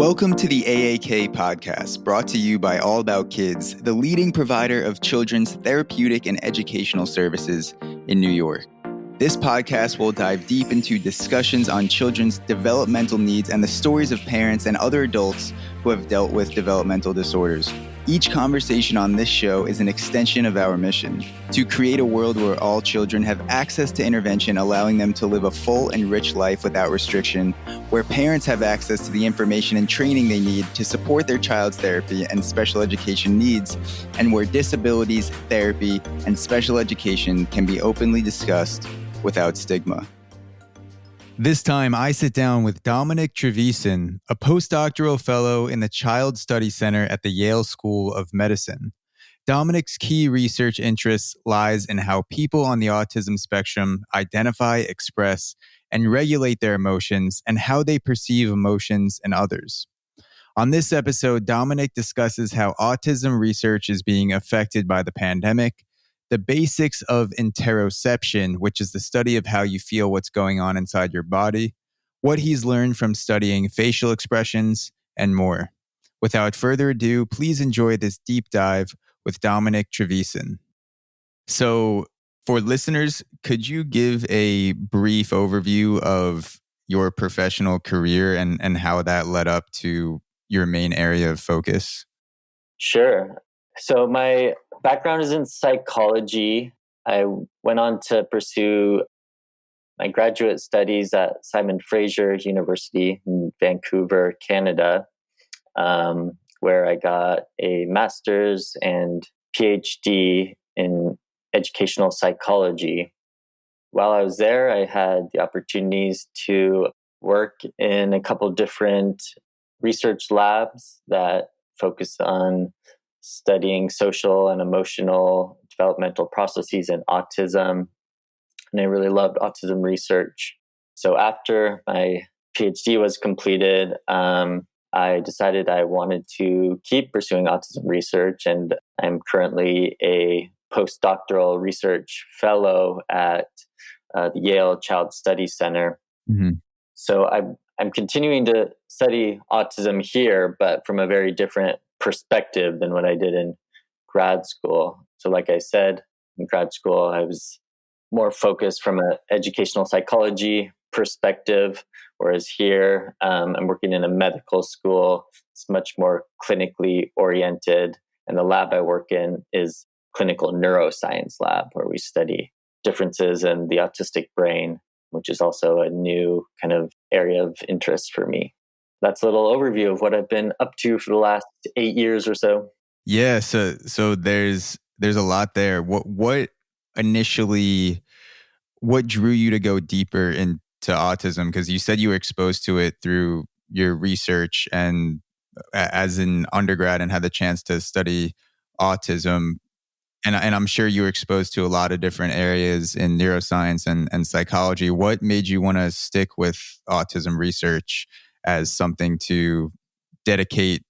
Welcome to the AAK podcast, brought to you by All About Kids, the leading provider of children's therapeutic and educational services in New York. This podcast will dive deep into discussions on children's developmental needs and the stories of parents and other adults who have dealt with developmental disorders. Each conversation on this show is an extension of our mission to create a world where all children have access to intervention, allowing them to live a full and rich life without restriction, where parents have access to the information and training they need to support their child's therapy and special education needs, and where disabilities, therapy, and special education can be openly discussed without stigma. This time, I sit down with Dominic Trevisan, a postdoctoral fellow in the Child Study Center at the Yale School of Medicine. Dominic's key research interest lies in how people on the autism spectrum identify, express, and regulate their emotions, and how they perceive emotions in others. On this episode, Dominic discusses how autism research is being affected by the pandemic, the basics of interoception, which is the study of how you feel what's going on inside your body, what he's learned from studying facial expressions, and more. Without further ado, please enjoy this deep dive with Dominic Trevisan. So, for listeners, could you give a brief overview of your professional career and how that led up to your main area of focus? Sure. So my background is in psychology. I went on to pursue my graduate studies at Simon Fraser University in Vancouver, Canada, where I got a master's and Ph.D. in educational psychology. While I was there, I had the opportunities to work in a couple different research labs that focus on studying social and emotional developmental processes in autism. And I really loved autism research. So after my PhD was completed, I decided I wanted to keep pursuing autism research. And I'm currently a post-doctoral research fellow at the Yale Child Study Center. Mm-hmm. So I'm continuing to study autism here, but from a very different perspective than what I did in grad school. So like I said, in grad school, I was more focused from an educational psychology perspective, whereas here I'm working in a medical school. It's much more clinically oriented. And the lab I work in is clinical neuroscience lab, where we study differences in the autistic brain, which is also a new kind of area of interest for me. That's a little overview of what I've been up to for the last 8 years or so. Yeah, so there's a lot there. What drew you to go deeper into autism? Because you said you were exposed to it through your research and as an undergrad and had the chance to study autism. And I'm sure you were exposed to a lot of different areas in neuroscience and psychology. What made you want to stick with autism research as something to dedicate,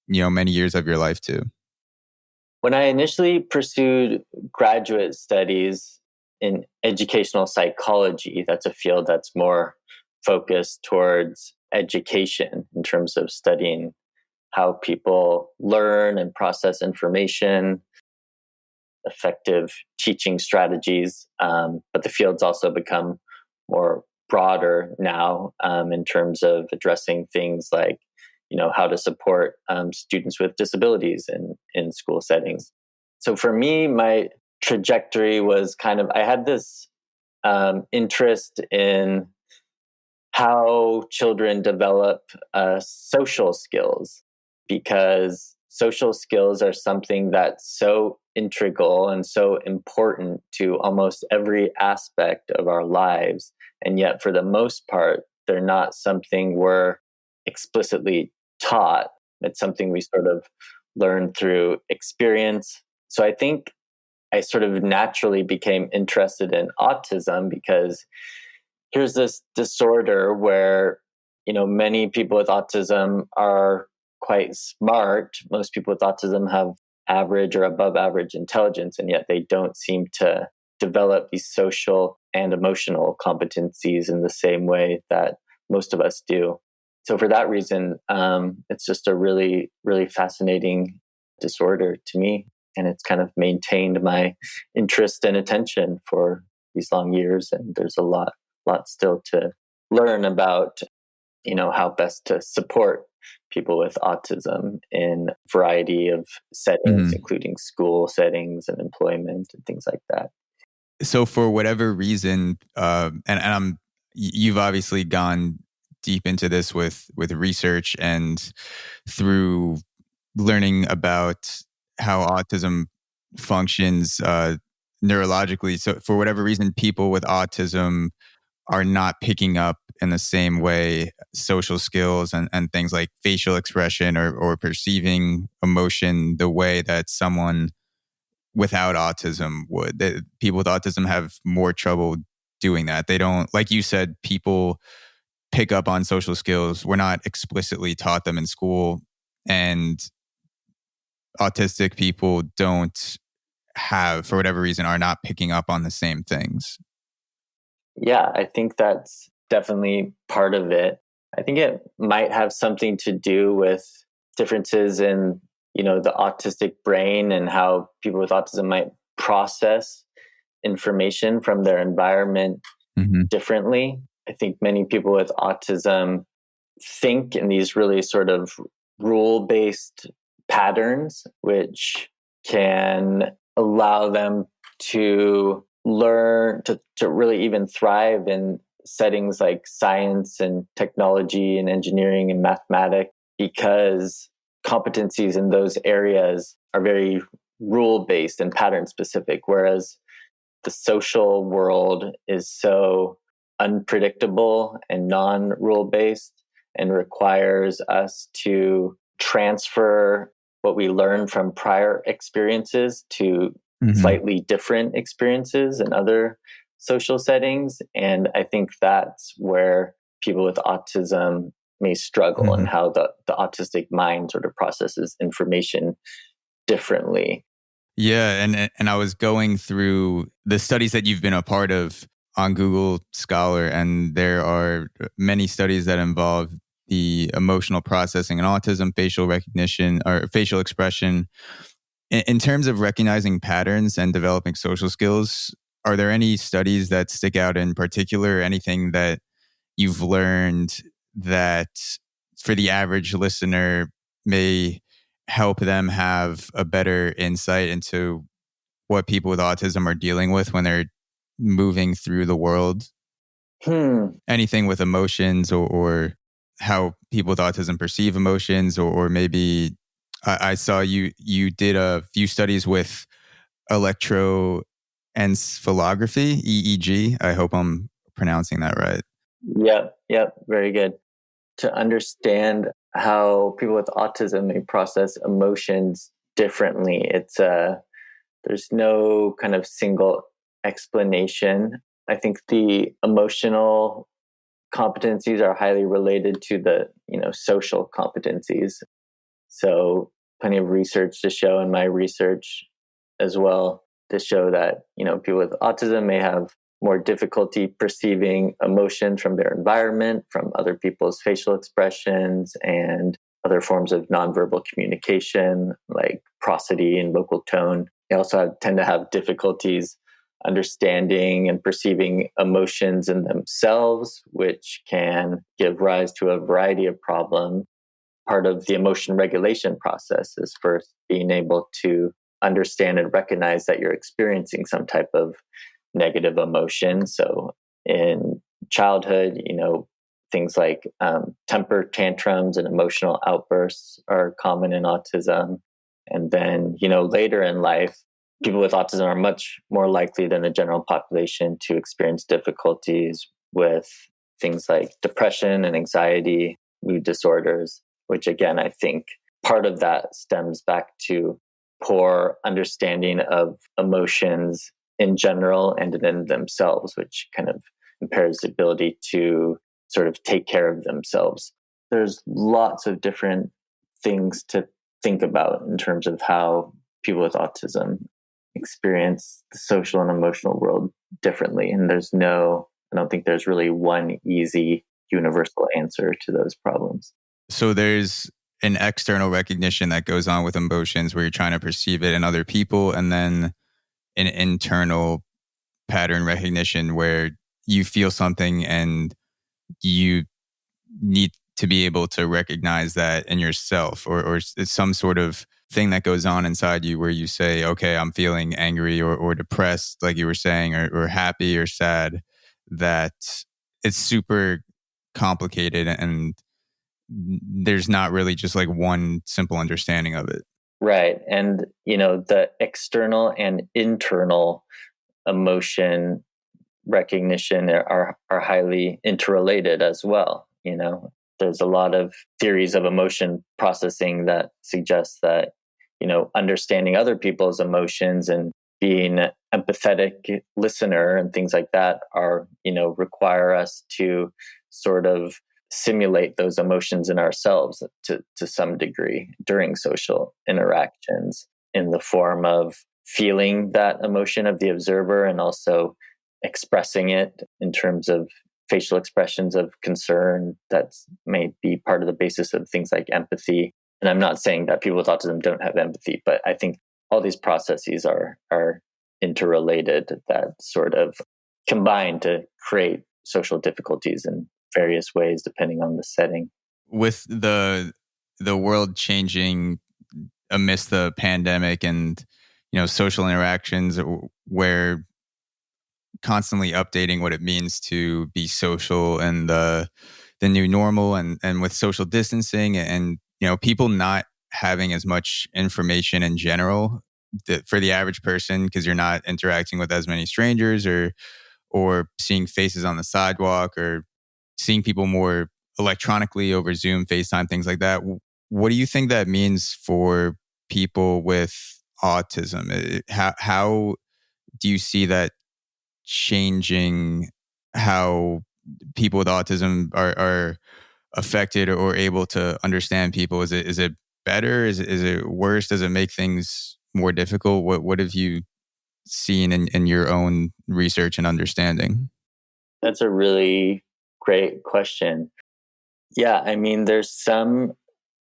many years of your life to? When I initially pursued graduate studies in educational psychology, that's a field that's more focused towards education in terms of studying how people learn and process information, effective teaching strategies. But the field's also become more broader now in terms of addressing things like, how to support students with disabilities in school settings. So for me, my trajectory was I had this interest in how children develop social skills, because social skills are something that's so integral and so important to almost every aspect of our lives. And yet, for the most part, they're not something we're explicitly taught. It's something we sort of learn through experience. So I think I sort of naturally became interested in autism because here's this disorder where, many people with autism are quite smart. Most people with autism have average or above average intelligence, and yet they don't seem to develop these social and emotional competencies in the same way that most of us do. So for that reason, it's just a really, really fascinating disorder to me. And it's kind of maintained my interest and attention for these long years. And there's a lot still to learn about, how best to support people with autism in a variety of settings, Mhm. including school settings and employment and things like that. So for whatever reason, you've obviously gone deep into this with research and through learning about how autism functions neurologically. So for whatever reason, people with autism are not picking up in the same way social skills and things like facial expression or perceiving emotion the way that someone without autism would. People with autism have more trouble doing that. They don't, like you said, people pick up on social skills. We're not explicitly taught them in school, and autistic people don't have, for whatever reason, are not picking up on the same things. Yeah, I think that's definitely part of it. I think it might have something to do with differences in, the autistic brain and how people with autism might process information from their environment Mm-hmm. differently. I think many people with autism think in these really sort of rule-based patterns, which can allow them to learn to really even thrive in settings like science and technology and engineering and mathematics, because competencies in those areas are very rule-based and pattern specific, whereas the social world is so unpredictable and non-rule based and requires us to transfer what we learn from prior experiences to Mm-hmm. slightly different experiences in other social settings. And I think that's where people with autism may struggle, Mm-hmm. and how the autistic mind sort of processes information differently. Yeah, and I was going through the studies that you've been a part of on Google Scholar, and there are many studies that involve the emotional processing and autism, facial recognition or facial expression. In terms of recognizing patterns and developing social skills, are there any studies that stick out in particular? Anything that you've learned that for the average listener may help them have a better insight into what people with autism are dealing with when they're moving through the world? Hmm. Anything with emotions or how people with autism perceive emotions, or maybe I saw you did a few studies with electroencephalography, EEG. I hope I'm pronouncing that right. Yep, very good. To understand how people with autism may process emotions differently, there's no kind of single explanation. I think the emotional competencies are highly related to the social competencies. So plenty of research to show, in my research as well, to show that people with autism may have more difficulty perceiving emotion from their environment, from other people's facial expressions, and other forms of nonverbal communication like prosody and vocal tone. They also tend to have difficulties understanding and perceiving emotions in themselves, which can give rise to a variety of problems. Part of the emotion regulation process is first being able to understand and recognize that you're experiencing some type of negative emotion. So in childhood, things like temper tantrums and emotional outbursts are common in autism. And then, later in life, people with autism are much more likely than the general population to experience difficulties with things like depression and anxiety, mood disorders, which again, I think part of that stems back to poor understanding of emotions in general and in themselves, which kind of impairs the ability to sort of take care of themselves. There's lots of different things to think about in terms of how people with autism experience the social and emotional world differently. And I don't think there's really one easy universal answer to those problems. So there's an external recognition that goes on with emotions where you're trying to perceive it in other people, and then an internal pattern recognition where you feel something and you need to be able to recognize that in yourself, or it's some sort of thing that goes on inside you where you say, okay, I'm feeling angry or depressed, like you were saying, or happy or sad, that it's super complicated and there's not really just like one simple understanding of it. Right. And, the external and internal emotion recognition are highly interrelated as well. There's a lot of theories of emotion processing that suggest that, understanding other people's emotions and being an empathetic listener and things like that are, require us to sort of simulate those emotions in ourselves to some degree during social interactions, in the form of feeling that emotion of the observer and also expressing it in terms of facial expressions of concern that may be part of the basis of things like empathy. And I'm not saying that people with autism don't have empathy, but I think all these processes are interrelated, that sort of combine to create social difficulties in various ways depending on the setting. With the world changing amidst the pandemic and social interactions, where constantly updating what it means to be social and the new normal, and with social distancing and people not having as much information in general for the average person, because you're not interacting with as many strangers or seeing faces on the sidewalk or seeing people more electronically over Zoom, FaceTime, things like that. What do you think that means for people with autism? How do you see that changing how people with autism are affected or able to understand people? Is it better? Is it worse? Does it make things more difficult? What have you seen in your own research and understanding? That's a really great question. Yeah, I mean, there's some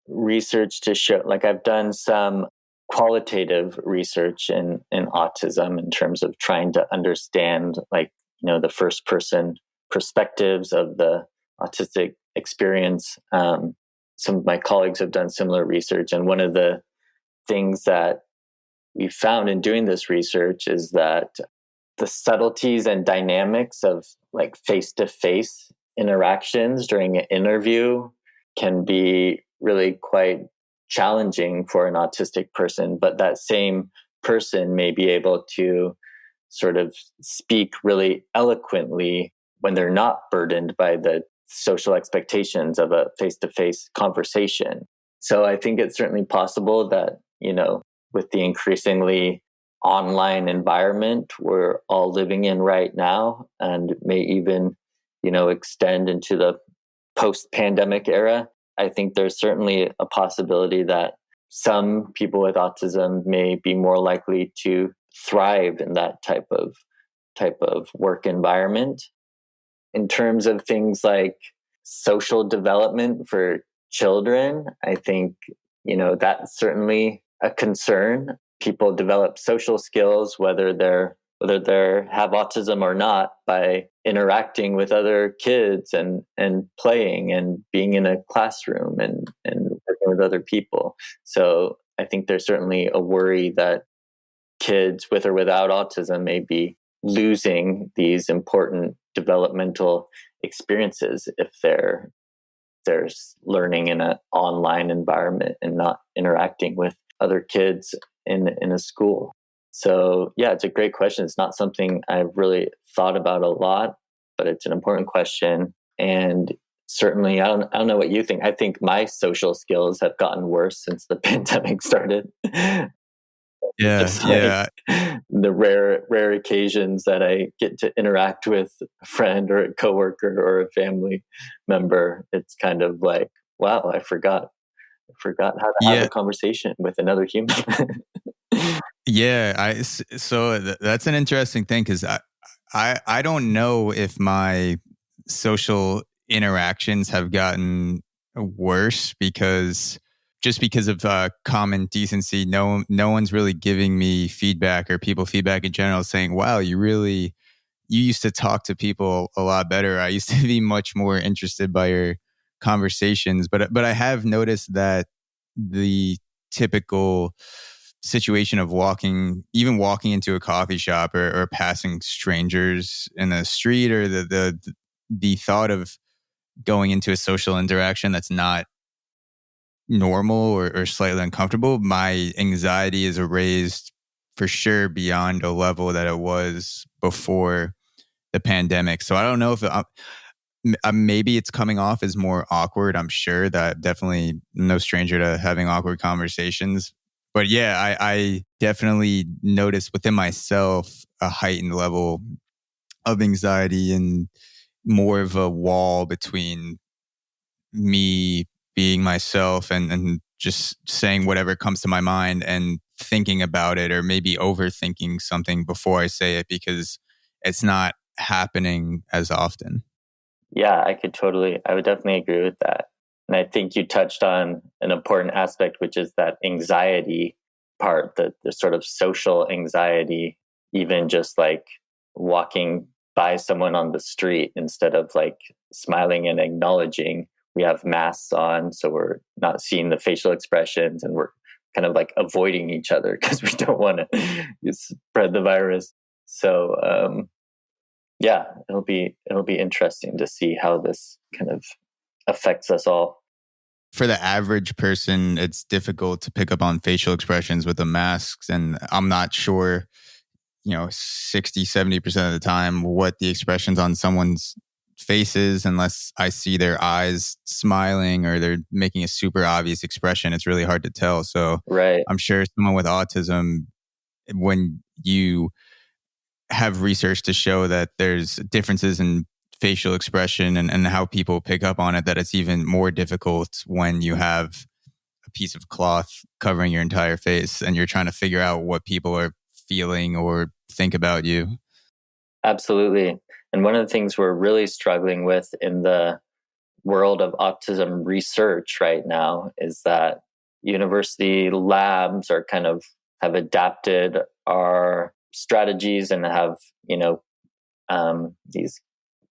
research to show, like I've done some qualitative research in autism in terms of trying to understand, like, the first person perspectives of the autistic experience. Some of my colleagues have done similar research. And one of the things that we found in doing this research is that the subtleties and dynamics of like face-to-face interactions during an interview can be really quite challenging for an autistic person, but that same person may be able to sort of speak really eloquently when they're not burdened by the social expectations of a face-to-face conversation. So I think it's certainly possible that, with the increasingly online environment we're all living in right now, and may even, extend into the post-pandemic era, I think there's certainly a possibility that some people with autism may be more likely to thrive in that type of work environment. In terms of things like social development for children, I think, that's certainly a concern. People develop social skills, whether they have autism or not, by interacting with other kids and playing and being in a classroom and working with other people. So I think there's certainly a worry that kids with or without autism may be losing these important developmental experiences if they're learning in an online environment and not interacting with other kids in a school. So yeah, it's a great question. It's not something I've really thought about a lot, but it's an important question. And certainly, I don't know what you think. I think my social skills have gotten worse since the pandemic started. Yeah. The rare occasions that I get to interact with a friend or a coworker or a family member, it's kind of like, wow, I forgot how to have a conversation with another human. Yeah, that's an interesting thing, because I don't know if my social interactions have gotten worse because of common decency. No one's really giving me feedback or people feedback in general saying, wow, you used to talk to people a lot better. I used to be much more interested by your conversations. But I have noticed that the typical situation of walking into a coffee shop or passing strangers in the street, or the thought of going into a social interaction that's not normal or slightly uncomfortable, my anxiety is raised for sure beyond a level that it was before the pandemic. So I don't know if maybe it's coming off as more awkward. I'm sure that definitely no stranger to having awkward conversations. But yeah, I definitely noticed within myself a heightened level of anxiety and more of a wall between me being myself and just saying whatever comes to my mind and thinking about it, or maybe overthinking something before I say it because it's not happening as often. Yeah, I would definitely agree with that. And I think you touched on an important aspect, which is that anxiety part, the sort of social anxiety, even just like walking by someone on the street instead of like smiling and acknowledging. We have masks on, so we're not seeing the facial expressions, and we're kind of like avoiding each other because we don't want to spread the virus. So, yeah, it'll be interesting to see how this kind of affects us all. For the average person, it's difficult to pick up on facial expressions with the masks. And I'm not sure, 60, 70% of the time what the expressions on someone's faces, unless I see their eyes smiling or they're making a super obvious expression. It's really hard to tell. So right. I'm sure someone with autism, when you have research to show that there's differences in facial expression and how people pick up on it, that it's even more difficult when you have a piece of cloth covering your entire face and you're trying to figure out what people are feeling or think about you. Absolutely. And one of the things we're really struggling with in the world of autism research right now is that university labs are have adapted our strategies and have, these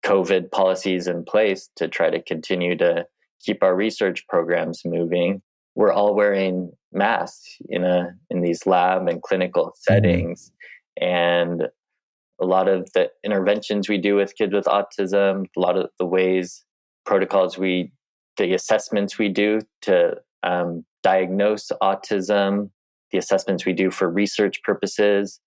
COVID policies in place to try to continue to keep our research programs moving. We're all wearing masks in these lab and clinical settings. And a lot of the interventions we do with kids with autism, a lot of the protocols the assessments we do to diagnose autism, the assessments we do for research purposes,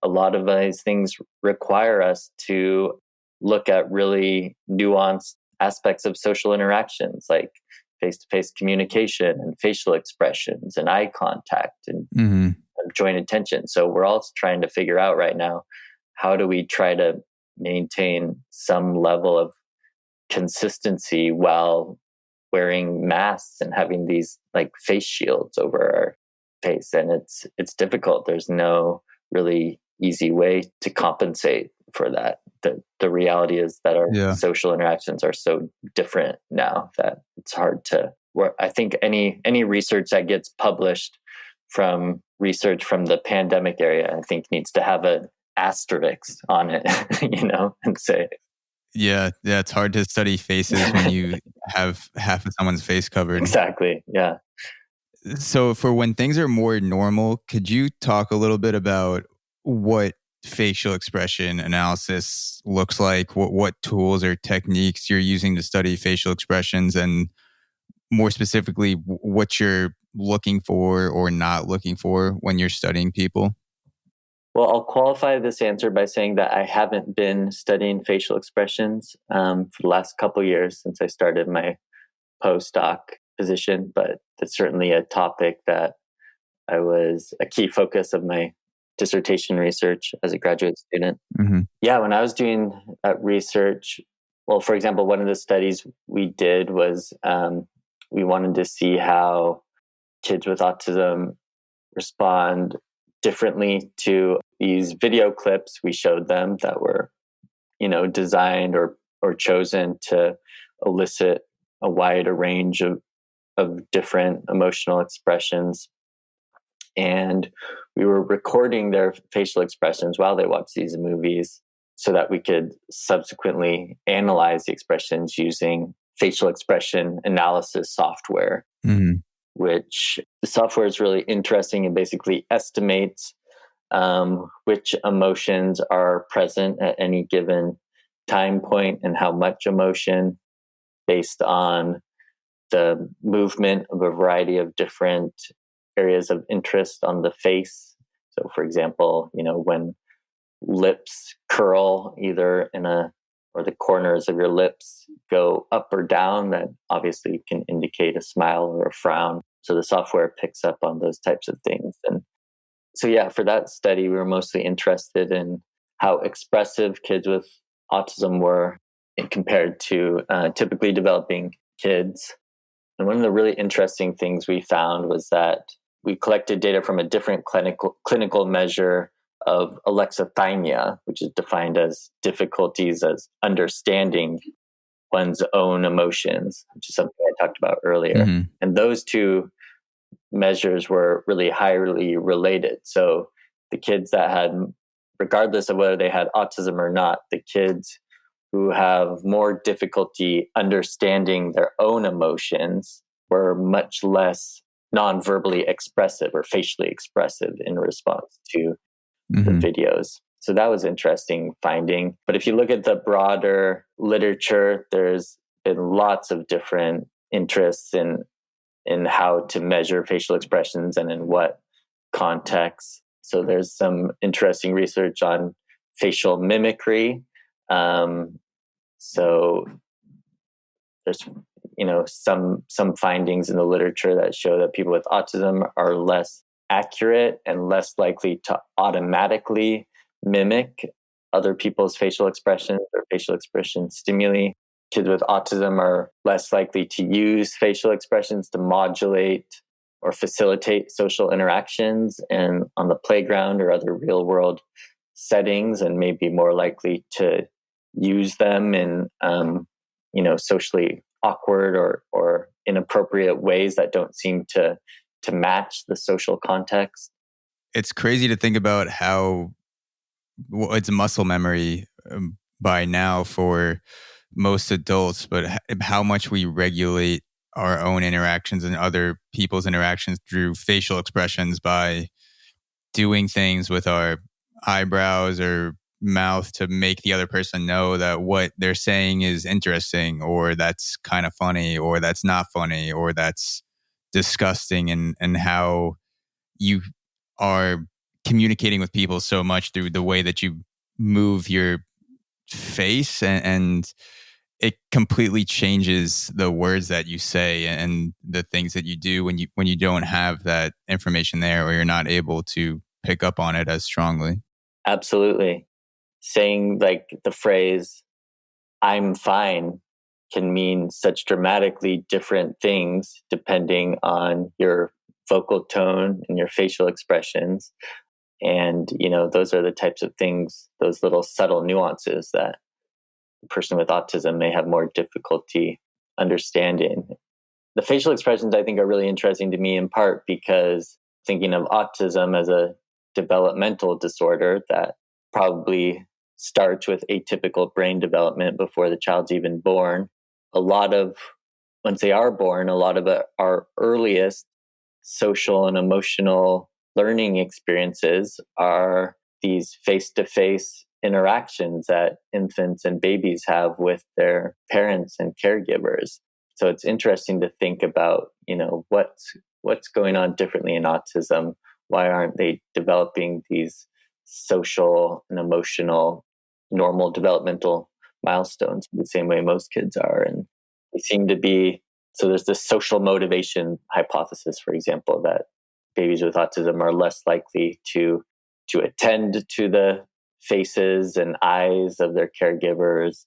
a lot of these things require us to look at really nuanced aspects of social interactions, like face-to-face communication and facial expressions and eye contact and joint attention. So we're all trying to figure out right now, how do we try to maintain some level of consistency while wearing masks and having these like face shields over our face? And it's difficult. There's no really easy way to compensate for that. The reality is that our social interactions are so different now that it's hard to I think any research that gets published from research from the pandemic area, I think needs to have an asterisk on it, and say. Yeah, it's hard to study faces when you have half of someone's face covered. Exactly, yeah. So for when things are more normal, could you talk a little bit about what facial expression analysis looks like? What tools or techniques you're using to study facial expressions, and more specifically, what you're looking for or not looking for when you're studying people? Well, I'll qualify this answer by saying that I haven't been studying facial expressions for the last couple of years since I started my postdoc position, but it's certainly a topic that I was a key focus of my dissertation research as a graduate student. Yeah, when I was doing that research, well, for example, one of the studies we did was we wanted to see how kids with autism respond differently to these video clips we showed them that were, designed or chosen to elicit a wider range of different emotional expressions. And we were recording their facial expressions while they watched these movies so that we could subsequently analyze the expressions using facial expression analysis software, which the software is really interesting and basically estimates which emotions are present at any given time point and how much emotion based on the movement of a variety of different areas of interest on the face. So, for example, when lips curl either or the corners of your lips go up or down, that obviously can indicate a smile or a frown. So the software picks up on those types of things. And so, yeah, for that study, we were mostly interested in how expressive kids with autism were compared to typically developing kids. And one of the really interesting things we found was that we collected data from a different clinical measure of alexithymia, which is defined as difficulties as understanding one's own emotions, which is something I talked about earlier. And those two measures were really highly related. So the kids that had, regardless of whether they had autism or not, the kids who have more difficulty understanding their own emotions were much less non-verbally expressive or facially expressive in response to the videos. So that was interesting finding. But if you look at the broader literature, there's been lots of different interests in how to measure facial expressions and in what context. So there's some interesting research on facial mimicry. So there's some findings in the literature that show that people with autism are less accurate and less likely to automatically mimic other people's facial expressions or facial expression stimuli. Kids with autism are less likely to use facial expressions to modulate or facilitate social interactions and on the playground or other real world settings, and may be more likely to use them in socially awkward or inappropriate ways that don't seem to match the social context. It's crazy to think about how it's muscle memory by now for most adults, but how much we regulate our own interactions and other people's interactions through facial expressions by doing things with our eyebrows or mouth to make the other person know that what they're saying is interesting, or that's kind of funny, or that's not funny, or that's disgusting, and how you are communicating with people so much through the way that you move your face, and it completely changes the words that you say and the things that you do when you don't have that information there, or you're not able to pick up on it as strongly. Absolutely. Saying like the phrase, "I'm fine," can mean such dramatically different things depending on your vocal tone and your facial expressions. And, those are the types of things, those little subtle nuances that a person with autism may have more difficulty understanding. The facial expressions, I think, are really interesting to me in part because thinking of autism as a developmental disorder that probably starts with atypical brain development before the child's even born. Once they are born, a lot of our earliest social and emotional learning experiences are these face-to-face interactions that infants and babies have with their parents and caregivers. So it's interesting to think about, what's going on differently in autism. Why aren't they developing these social and emotional normal developmental milestones the same way most kids are? And they seem to be. So there's this social motivation hypothesis, for example, that babies with autism are less likely to attend to the faces and eyes of their caregivers,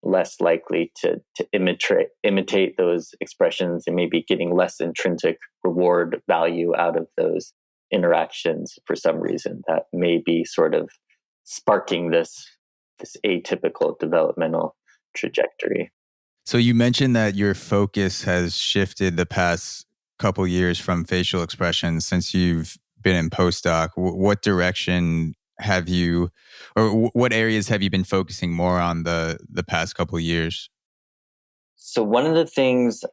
less likely to imitate those expressions, and maybe getting less intrinsic reward value out of those interactions for some reason that may be sort of sparking this atypical developmental trajectory. So you mentioned that your focus has shifted the past couple years from facial expressions since you've been in postdoc. What direction have you, or what areas have you been focusing more on the past couple years? So one of the things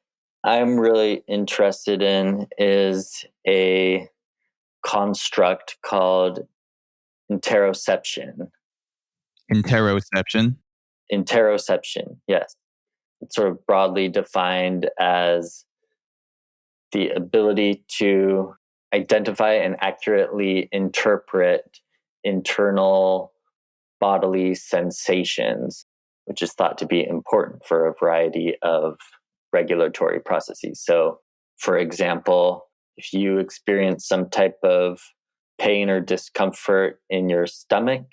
I'm really interested in is a construct called interoception. Interoception. Interoception, yes. It's sort of broadly defined as the ability to identify and accurately interpret internal bodily sensations, which is thought to be important for a variety of regulatory processes. So, for example, if you experience some type of pain or discomfort in your stomach,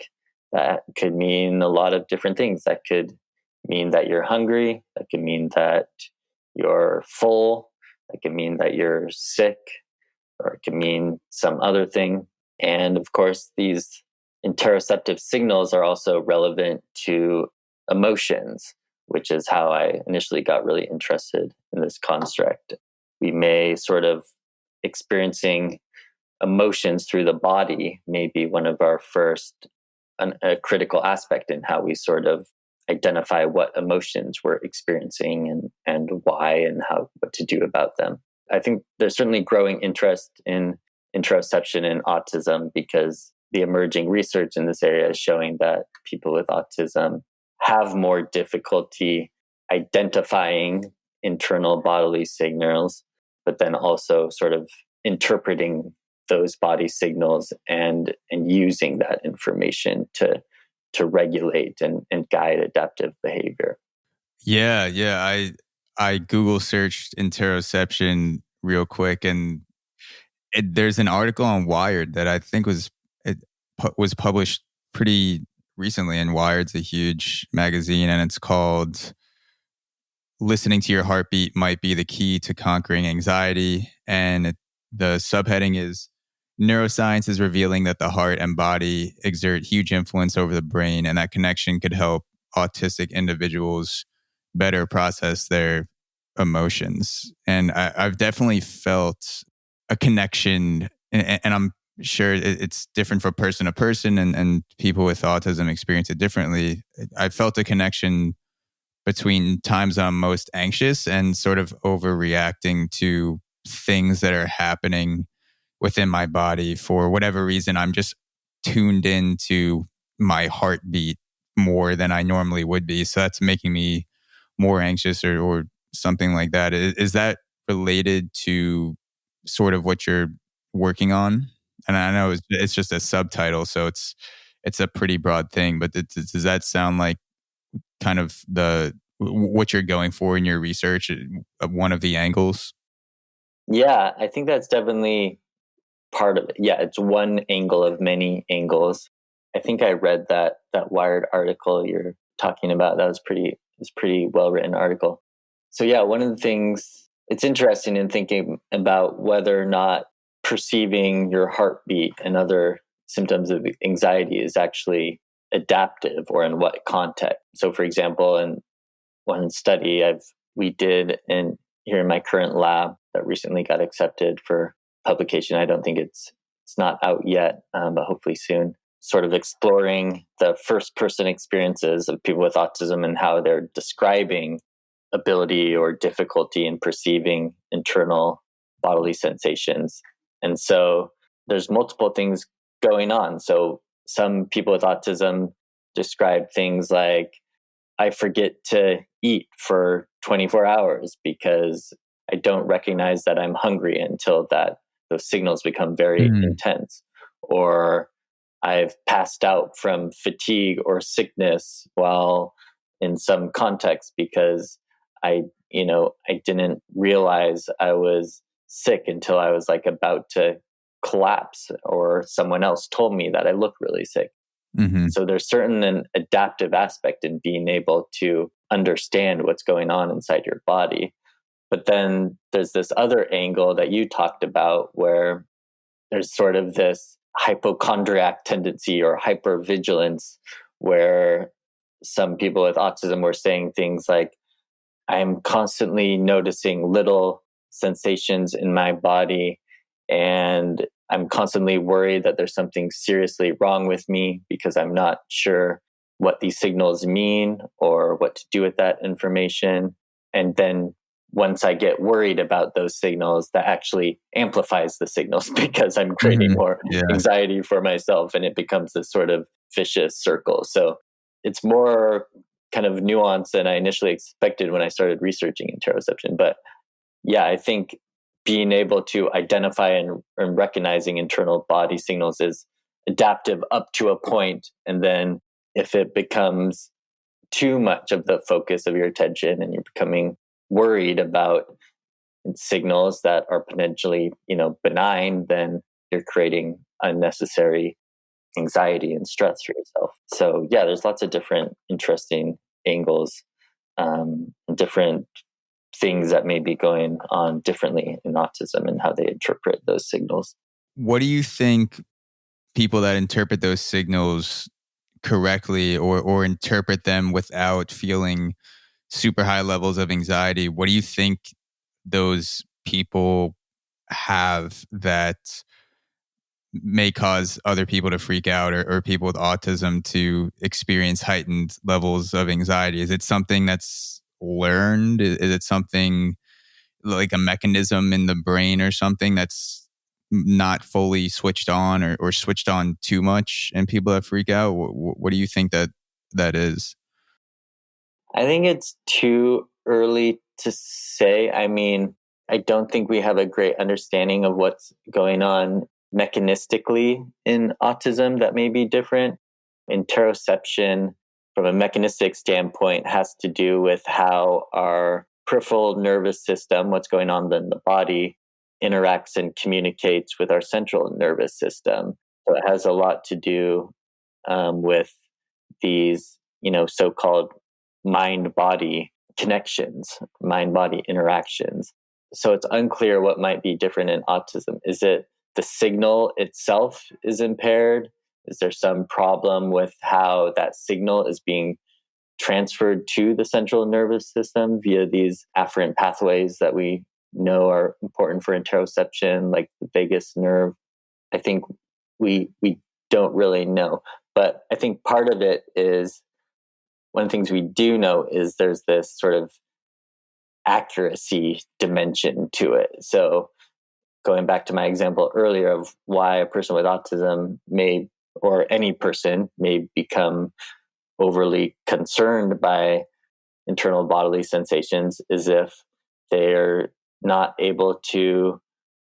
that could mean a lot of different things. That could mean that you're hungry, that could mean that you're full, that could mean that you're sick, or it could mean some other thing. And of course, these interoceptive signals are also relevant to emotions, which is how I initially got really interested in this construct. We may sort of experiencing emotions through the body may be one of our first a critical aspect in how we sort of identify what emotions we're experiencing and why and how what to do about them. I think there's certainly growing interest in interoception and autism because the emerging research in this area is showing that people with autism have more difficulty identifying internal bodily signals, but then also sort of interpreting those body signals and using that information to regulate and guide adaptive behavior. Yeah. I Google searched interoception real quick, and there's an article on Wired that I think was published pretty recently, and Wired's a huge magazine, and it's called "Listening to Your Heartbeat Might Be the Key to Conquering Anxiety," and the subheading is "Neuroscience is revealing that the heart and body exert huge influence over the brain, and that connection could help autistic individuals better process their emotions." And I've definitely felt a connection, and I'm sure it's different from person to person, and people with autism experience it differently. I felt a connection between times I'm most anxious and sort of overreacting to things that are happening within my body. For whatever reason, I'm just tuned into my heartbeat more than I normally would be. So that's making me more anxious, or something like that. Is that related to sort of what you're working on? And I know it's just a subtitle, so it's a pretty broad thing, but does that sound like kind of what you're going for in your research, one of the angles? Yeah, I think that's definitely part of it. Yeah, it's one angle of many angles. I think I read that Wired article you're talking about. That was pretty well written article. So yeah, one of the things it's interesting in thinking about whether or not perceiving your heartbeat and other symptoms of anxiety is actually adaptive or in what context. So for example, in one study we did here in my current lab that recently got accepted for publication. I don't think it's not out yet, but hopefully soon. Sort of exploring the first person experiences of people with autism and how they're describing ability or difficulty in perceiving internal bodily sensations. And so there's multiple things going on. So some people with autism describe things like, I forget to eat for 24 hours because I don't recognize that I'm hungry until those signals become very intense. Or I've passed out from fatigue or sickness while in some context because I didn't realize I was sick until I was like about to collapse, or someone else told me that I look really sick. Mm-hmm. So there's certain an adaptive aspect in being able to understand what's going on inside your body. But then there's this other angle that you talked about where there's sort of this hypochondriac tendency or hypervigilance where some people with autism were saying things like, I'm constantly noticing little sensations in my body, and I'm constantly worried that there's something seriously wrong with me because I'm not sure what these signals mean or what to do with that information. And then once I get worried about those signals, that actually amplifies the signals because I'm creating more anxiety for myself, and it becomes this sort of vicious circle. So it's more kind of nuanced than I initially expected when I started researching interoception. But yeah, I think being able to identify and recognizing internal body signals is adaptive up to a point, and then if it becomes too much of the focus of your attention and you're becoming worried about signals that are potentially, benign, then you're creating unnecessary anxiety and stress for yourself. So yeah, there's lots of different interesting angles, different things that may be going on differently in autism and how they interpret those signals. What do you think people that interpret those signals correctly or interpret them without feeling super high levels of anxiety, what do you think those people have that may cause other people to freak out, or people with autism to experience heightened levels of anxiety? Is it something that's learned? Is it something like a mechanism in the brain or something that's not fully switched on, or switched on too much and people that freak out? What do you think that is? I think it's too early to say. I mean, I don't think we have a great understanding of what's going on mechanistically in autism that may be different. Interoception, from a mechanistic standpoint, has to do with how our peripheral nervous system, what's going on in the body, interacts and communicates with our central nervous system. So it has a lot to do with these, so-called mind-body connections, mind-body interactions. So it's unclear what might be different in autism. Is it the signal itself is impaired? Is there some problem with how that signal is being transferred to the central nervous system via these afferent pathways that we know are important for interoception, like the vagus nerve? I think we don't really know. But I think part of it is, one of the things we do know is there's this sort of accuracy dimension to it. So going back to my example earlier of why a person with autism may, or any person may become overly concerned by internal bodily sensations, is if they're not able to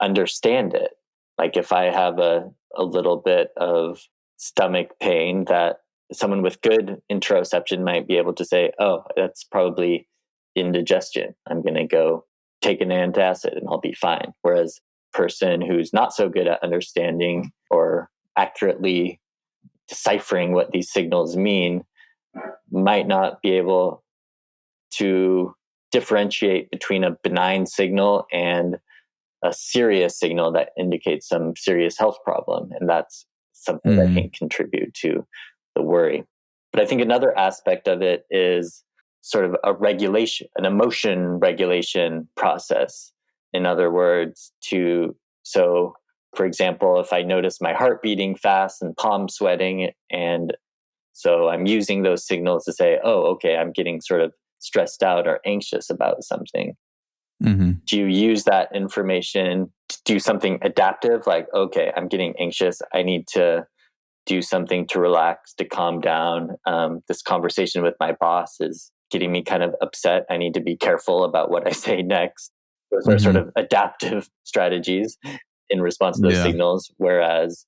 understand it. Like if I have a little bit of stomach pain, that someone with good interoception might be able to say, oh, that's probably indigestion. I'm going to go take an antacid and I'll be fine. Whereas a person who's not so good at understanding or accurately deciphering what these signals mean might not be able to differentiate between a benign signal and a serious signal that indicates some serious health problem. And that's something that can contribute to the worry. But I think another aspect of it is sort of a regulation, an emotion regulation process. In other words, so for example, if I notice my heart beating fast and palm sweating, and so I'm using those signals to say, oh, okay, I'm getting sort of stressed out or anxious about something. Do you use that information to do something adaptive? Like, okay, I'm getting anxious. I need to do something to relax, to calm down. This conversation with my boss is getting me kind of upset. I need to be careful about what I say next. Those are sort of adaptive strategies in response to those signals. Whereas,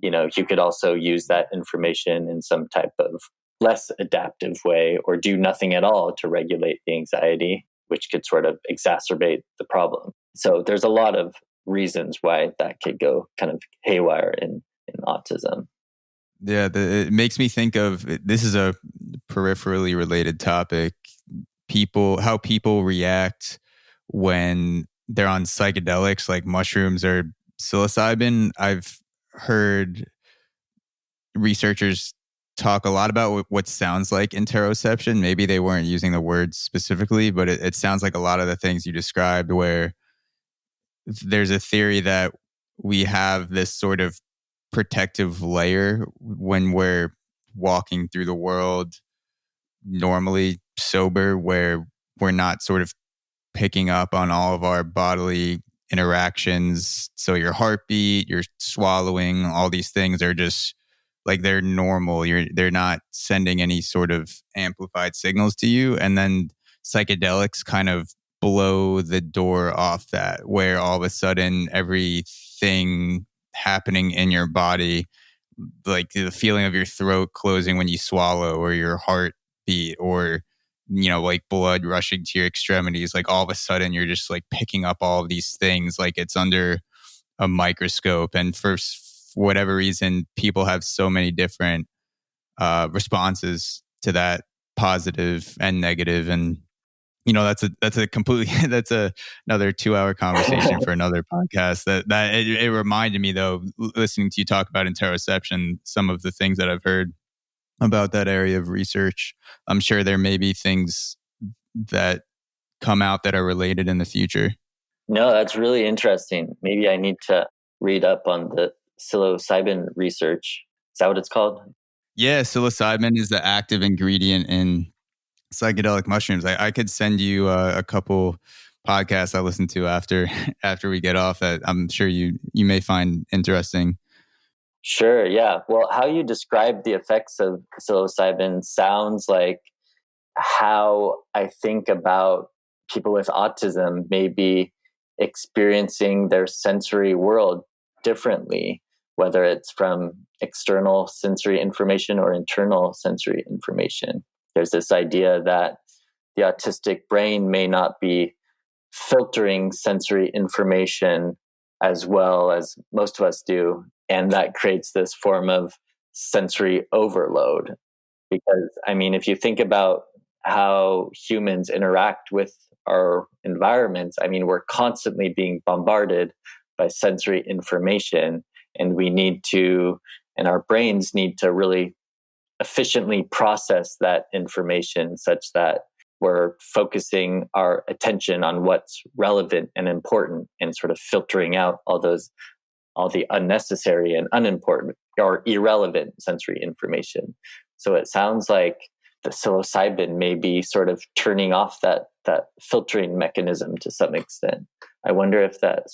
you could also use that information in some type of less adaptive way, or do nothing at all to regulate the anxiety, which could sort of exacerbate the problem. So there's a lot of reasons why that could go kind of haywire in autism. Yeah, it makes me think of, this is a peripherally related topic, how people react when they're on psychedelics like mushrooms or psilocybin. I've heard researchers talk a lot about what sounds like interoception. Maybe they weren't using the word specifically, but it sounds like a lot of the things you described, where there's a theory that we have this sort of protective layer when we're walking through the world normally sober, where we're not sort of picking up on all of our bodily interactions. So your heartbeat, your swallowing, all these things are just like they're normal. They're not sending any sort of amplified signals to you. And then psychedelics kind of blow the door off that, where all of a sudden everything happening in your body, like the feeling of your throat closing when you swallow, or your heartbeat, or like blood rushing to your extremities, like all of a sudden you're just like picking up all of these things like it's under a microscope. And for whatever reason, people have so many different responses to that, positive and negative. And that's a completely another 2-hour conversation for another podcast. That it reminded me, though, listening to you talk about interoception, some of the things that I've heard about that area of research. I'm sure there may be things that come out that are related in the future. No, that's really interesting. Maybe I need to read up on the psilocybin research. Is that what it's called? Yeah, psilocybin is the active ingredient in psychedelic mushrooms. I could send you a couple podcasts I listen to after we get off that I'm sure you may find interesting. Sure, yeah. Well, how you describe the effects of psilocybin sounds like how I think about people with autism maybe experiencing their sensory world differently, whether it's from external sensory information or internal sensory information. There's this idea that the autistic brain may not be filtering sensory information as well as most of us do. And that creates this form of sensory overload. Because, I mean, if you think about how humans interact with our environments, I mean, we're constantly being bombarded by sensory information, and and our brains need to really efficiently process that information such that we're focusing our attention on what's relevant and important and sort of filtering out all the unnecessary and unimportant or irrelevant sensory information. So it sounds like the psilocybin may be sort of turning off that filtering mechanism to some extent. I wonder if that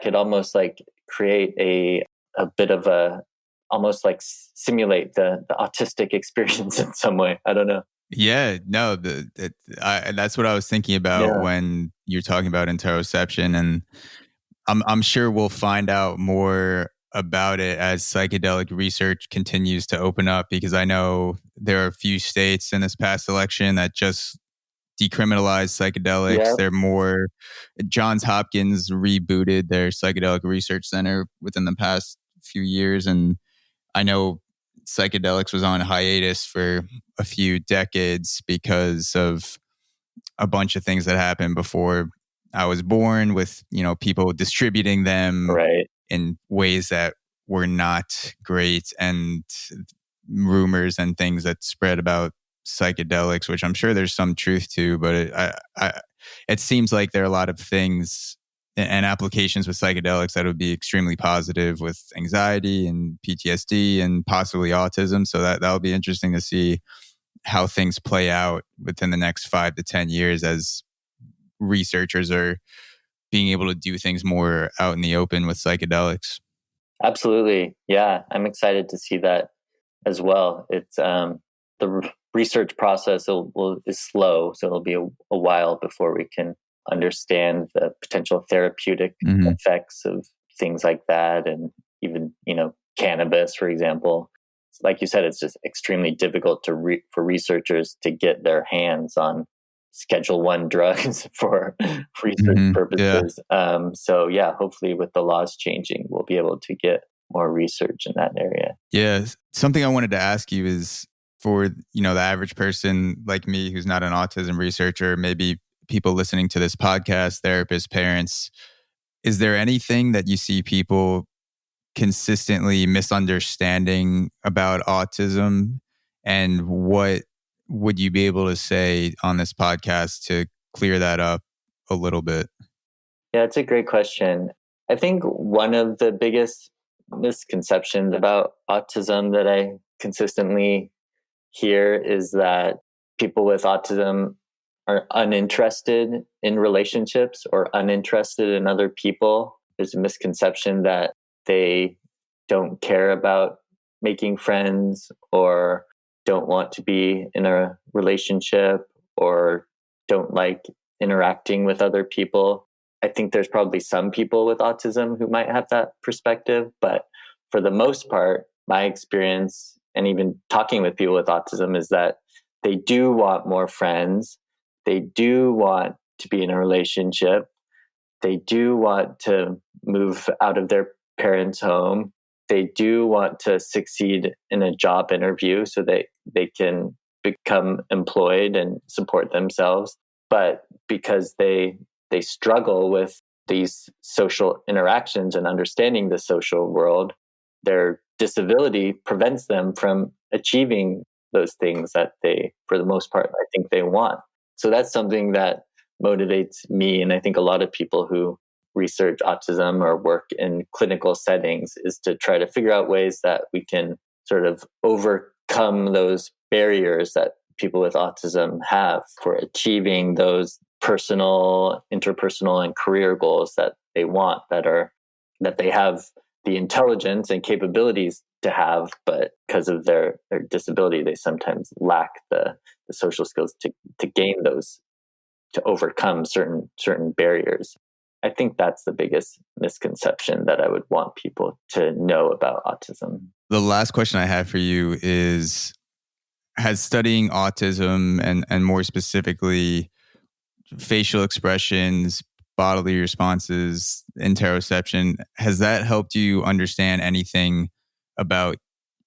could almost like create a bit of almost like simulate the autistic experience in some way. I don't know. Yeah, no, that's what I was thinking about when you're talking about interoception, and I'm sure we'll find out more about it as psychedelic research continues to open up, because I know there are a few states in this past election that just decriminalized psychedelics. Yeah. They're more, Johns Hopkins rebooted their psychedelic research center within the past few years, and I know psychedelics was on hiatus for a few decades because of a bunch of things that happened before I was born, with people distributing them in ways that were not great, and rumors and things that spread about psychedelics, which I'm sure there's some truth to, but it seems like there are a lot of things and applications with psychedelics that would be extremely positive with anxiety and PTSD and possibly autism. So that'll be interesting to see how things play out within the next 5 to 10 years as researchers are being able to do things more out in the open with psychedelics. Absolutely. Yeah. I'm excited to see that as well. It's the research process is slow, so it'll be a while before we can understand the potential therapeutic effects of things like that, and even cannabis, for example. Like you said, it's just extremely difficult for researchers to get their hands on Schedule 1 drugs for research purposes. Yeah. So hopefully with the laws changing, we'll be able to get more research in that area. Yeah. Something I wanted to ask you is, for the average person like me who's not an autism researcher, maybe people listening to this podcast, therapists, parents, is there anything that you see people consistently misunderstanding about autism? And what would you be able to say on this podcast to clear that up a little bit? Yeah, it's a great question. I think one of the biggest misconceptions about autism that I consistently hear is that people with autism are uninterested in relationships or uninterested in other people. There's a misconception that they don't care about making friends or don't want to be in a relationship or don't like interacting with other people. I think there's probably some people with autism who might have that perspective, but for the most part, my experience and even talking with people with autism is that they do want more friends. They do want to be in a relationship. They do want to move out of their parents' home. They do want to succeed in a job interview so they can become employed and support themselves. But because they struggle with these social interactions and understanding the social world, their disability prevents them from achieving those things that they, for the most part, I think they want. So that's something that motivates me. And I think a lot of people who research autism or work in clinical settings is to try to figure out ways that we can sort of overcome those barriers that people with autism have for achieving those personal, interpersonal, and career goals that they want, that they have the intelligence and capabilities to have, but because of their disability, they sometimes lack the social skills to gain those, to overcome certain barriers. I think that's the biggest misconception that I would want people to know about autism. The last question I have for you is, has studying autism and more specifically facial expressions, bodily responses, interoception, has that helped you understand anything about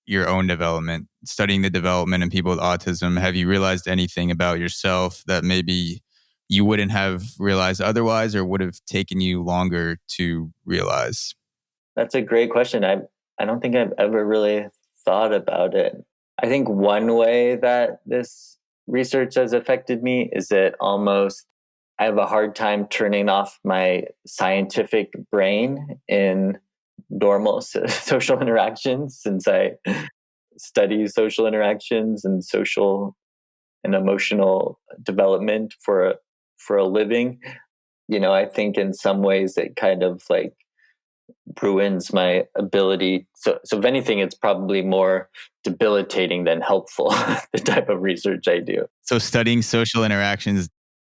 your own development? Studying the development in people with autism, have you realized anything about yourself that maybe you wouldn't have realized otherwise or would have taken you longer to realize? That's a great question. I don't think I've ever really thought about it. I think one way that this research has affected me is that I have a hard time turning off my scientific brain in normal social interactions, since I study social interactions and social and emotional development for a living. I think in some ways it kind of like ruins my ability. So if anything, it's probably more debilitating than helpful, the type of research I do. So studying social interactions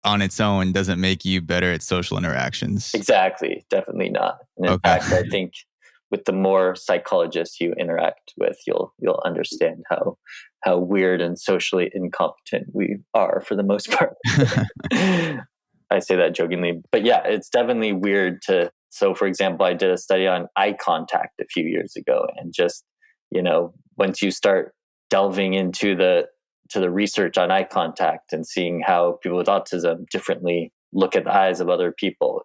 on its own doesn't make you better at social interactions. Exactly. Definitely not. And in fact, I think with the more psychologists you interact with, you'll understand how weird and socially incompetent we are for the most part. I say that jokingly, but yeah, it's definitely weird so for example, I did a study on eye contact a few years ago, and just, once you start delving into the research on eye contact and seeing how people with autism differently look at the eyes of other people,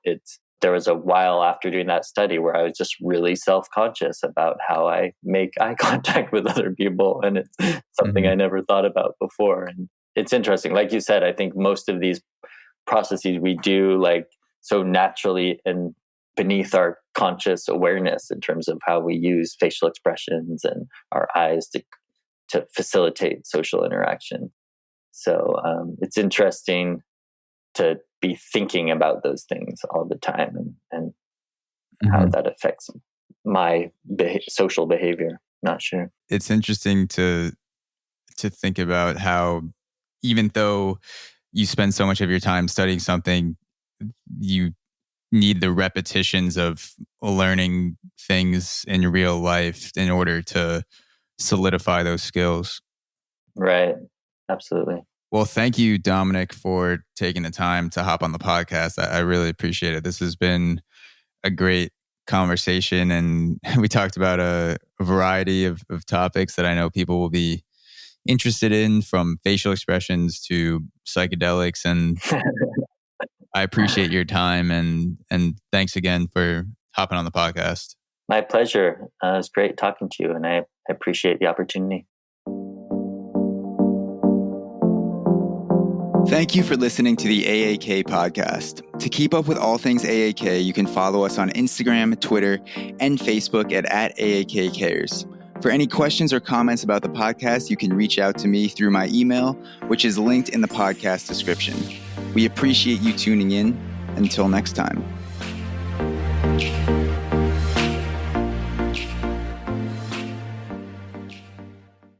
there was a while after doing that study where I was just really self-conscious about how I make eye contact with other people. And it's something I never thought about before. And it's interesting. Like you said, I think most of these processes we do like so naturally and beneath our conscious awareness in terms of how we use facial expressions and our eyes to facilitate social interaction. So it's interesting to be thinking about those things all the time and how that affects my social behavior. Not sure. It's interesting to think about how, even though you spend so much of your time studying something, you need the repetitions of learning things in real life in order to solidify those skills. Right. Absolutely. Well, thank you, Dominic, for taking the time to hop on the podcast. I really appreciate it. This has been a great conversation, and we talked about a variety of topics that I know people will be interested in, from facial expressions to psychedelics. And I appreciate your time, and thanks again for hopping on the podcast. My pleasure. It was great talking to you, and I appreciate the opportunity. Thank you for listening to the AAK podcast. To keep up with all things AAK, you can follow us on Instagram, Twitter, and Facebook at AAK Cares. For any questions or comments about the podcast, you can reach out to me through my email, which is linked in the podcast description. We appreciate you tuning in. Until next time.